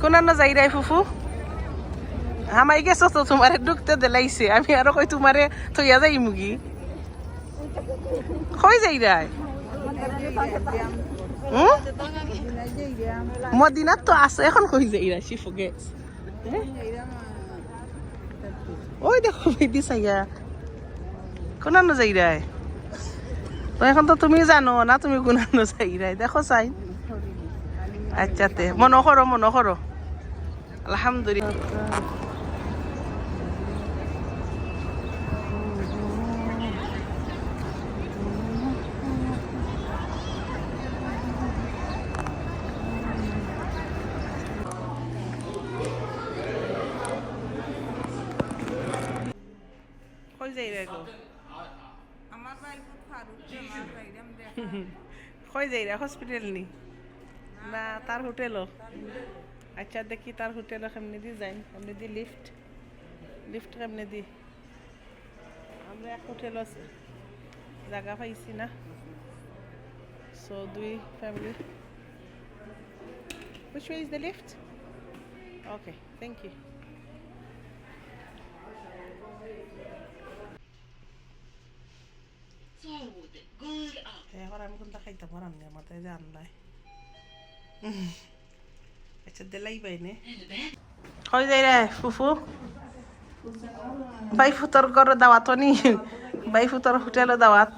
কোনানো যাই রাই ফুফু হামাই গেছো তো তোমারে ঢুকতে দিলাইছে আমি আরো কই তোমারে থইয়া যাই মুগি কই যাই রাই মদিনাত তো আছে এখন কই যাই রাই শিফু গেছ ওই দেখো বেদি সাইয়া কোনানো যাই রাই তো এখন তো তুমি জানো না তুমি কোনানো যাই রাই দেখো চাই আচ্ছাতে মনে করো আলহামদুলিল্লাহ কই যাই রে গো আমার ভাই খুব ফারুক আমার ভাইরাম দেখ কই যাই রে হসপিটাল নি না তার হোটেলও আচ্ছা দেখি তার হোটেলও কেমনি দি যাই কেমনি দি লিফট কেমনি দি আমরা এক হোটেল আছে জায়গা পাইছি না সো দুই family which way is the lift okay thank you এখন আমি কোনটা খাইতে পারাম না আমার তাই জান নাই আচ্ছা দিলাই পাইনে কই যাই রে ফুফু বাইফুতর ঘর দাওয়াত নি বাইফুতর হোটেলে দাওয়াত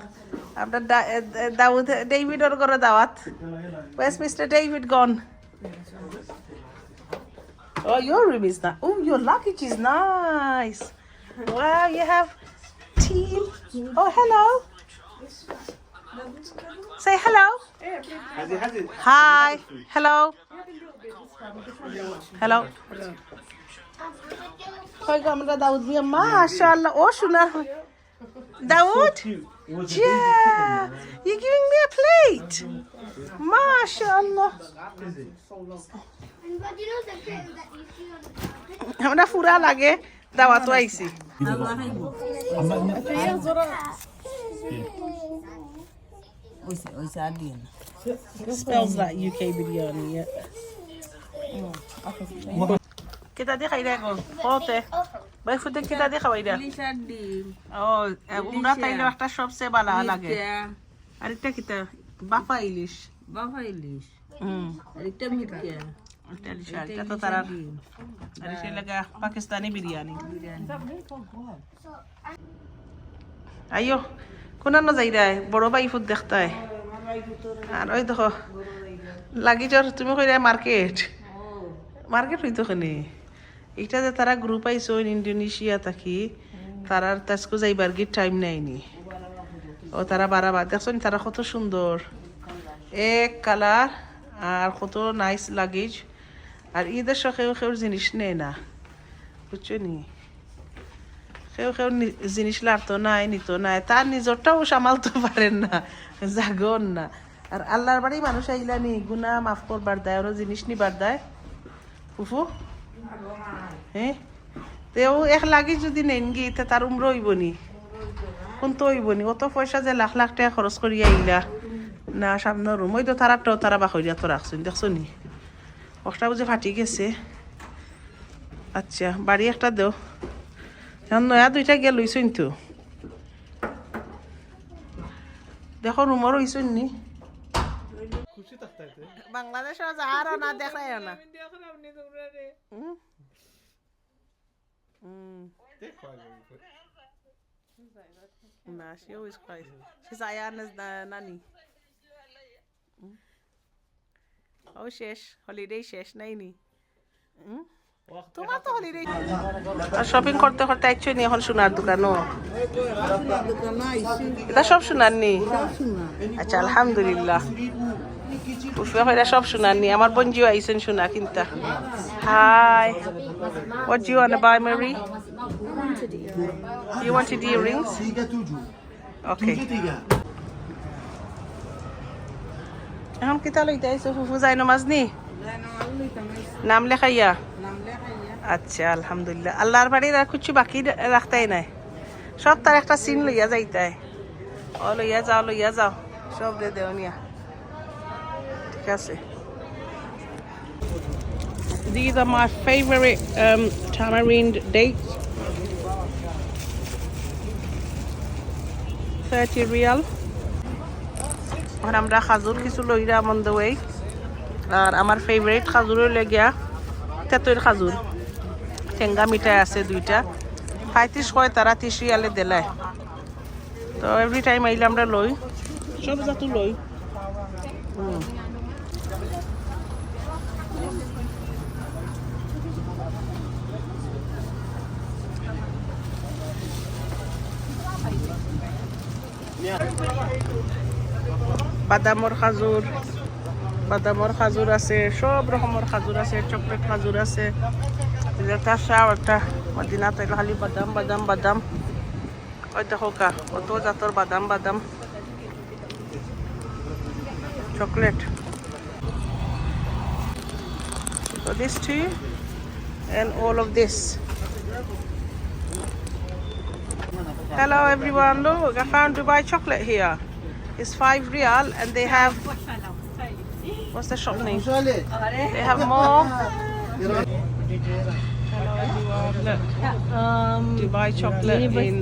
আপনার দাউদ ডেভিডর ঘরে দাওয়াত Westminster David gone Oh, your room is nice. Oh, your luggage is nice. Wow, you have tea. Oh, hello. Say hello. Hi. Hello. Hello. Koi kamera Daud bhi mashallah. Oh, shuna. Daud? Yeah. You're giving me a plate. Mashallah. But you know the thing that you see on the carpet? আমরা ফুরা লাগে দাওয়াত আইছি ওইসে আর দিয়ে না smells like UK biryani yeah kita di khaira go hote bai fude kita di khawaida লিশার ডিম oh umra taile একটা সবচেয়ে ভালো লাগে আরেকটা কিটা বাফা ইলিশ আরেকটা মিটকে এটা তো তারা আর সে লাগা পাকিস্তানি বিরিয়ানি আইও কোনানো যাই রে বড় ভাই ফুড দেখতাই আর ওই দেখো লাগি জর তুমি কইরা মার্কেট হইতো খানি এটা যে তারা গ্রুপ আইছো ইন্দোনেশিয়া থাকি তারার তাসকো যাইবার কি টাইম নাইনি ও তারা বারাবার দেখছো তারা কত সুন্দর এক কালার আর কত নাইস লাগেজ আর ঈদের সেও জিনিস নেই না বুঝছো নি সেও জিনিস লাগতো নাই নিত নাই তার নিজরটাও সামালতে পারেন না জাগন না আর আল্লাহর বাড়ি মানুষ আইলা নি গুনাহ মাফ করবার দেয় ওরা জিনিস নিবার দেয় ফুফু হ্যাঁ তেও এক লাগি যদি নেন গি তার উমর হইব নি কোন তো হইব নি অত পয়সা যে লাখ লাখ টাকা খরচ করি আইলা না সামনে রুম ওই তো তারাটাও তারা বাকরিয়া তো রাখছেন দেখছো নি ওটা বুঝে ফাটি গেছে আচ্ছা বাড়ি একটা দেও এখন নয়া দুইটা গিয়ে লইছুন তো দেখো রুমর হইছুন নি বাংলাদেশের যাহারও না দেখায় না না she always cries she's Ayana's nanny oh শেষ হলিডে শেষ নাইনি তোমার তো হলিডে আর শপিং করতে করতে আইছো নি এখন সোনার দোকানও এটা সব সোনার নি আচ্ছা আলহামদুলিল্লাহ উফে হইরা সব সোনার নি আমার বঞ্জিও আইছেন সোনা কিনতা high what do you want to buy Marie you wanted earrings okay এখন কিতা লইতে আইছো ফুফু যাই নামাজ নি নাম লেখাইয়া আচ্ছা আলহামদুলিল্লাহ আল্লাহর বাড়ির আর কিছু বাকি রাখতাই নাই সব তার একটা সিন লইয়া যাইতাই ও লইয়া যাও সব দে দেও নিয়া ঠিক আছে These are my favorite tamarind dates. 30 real. আর আমরা খাজুর কিছু লইরাম on the way. আর আমার ফেভারিট খাজুর হইলে গিয়া তেঁতুল খাজুর। ঠেঙ্গা মিঠাই আছে দুইটা। 35 কয় তারা 30 রিয়ালে দেলায়। তো এভরি টাইম আইলে আমরা লই। সব জাতু লই। বাদামর খাজুর আছে, সব রকমের খাজুর আছে, চকলেট খাজুর আছে। এটা চাও একটা মদিনা তাইলে খালি বাদাম ওই দেখো কা কত জাতর বাদাম chocolate. So this tea and all of this. Hello everyone, look, I found Dubai chocolate here. It's 5 real and they have, what's the shop name? They have more. Hello everyone, look. Dubai chocolate in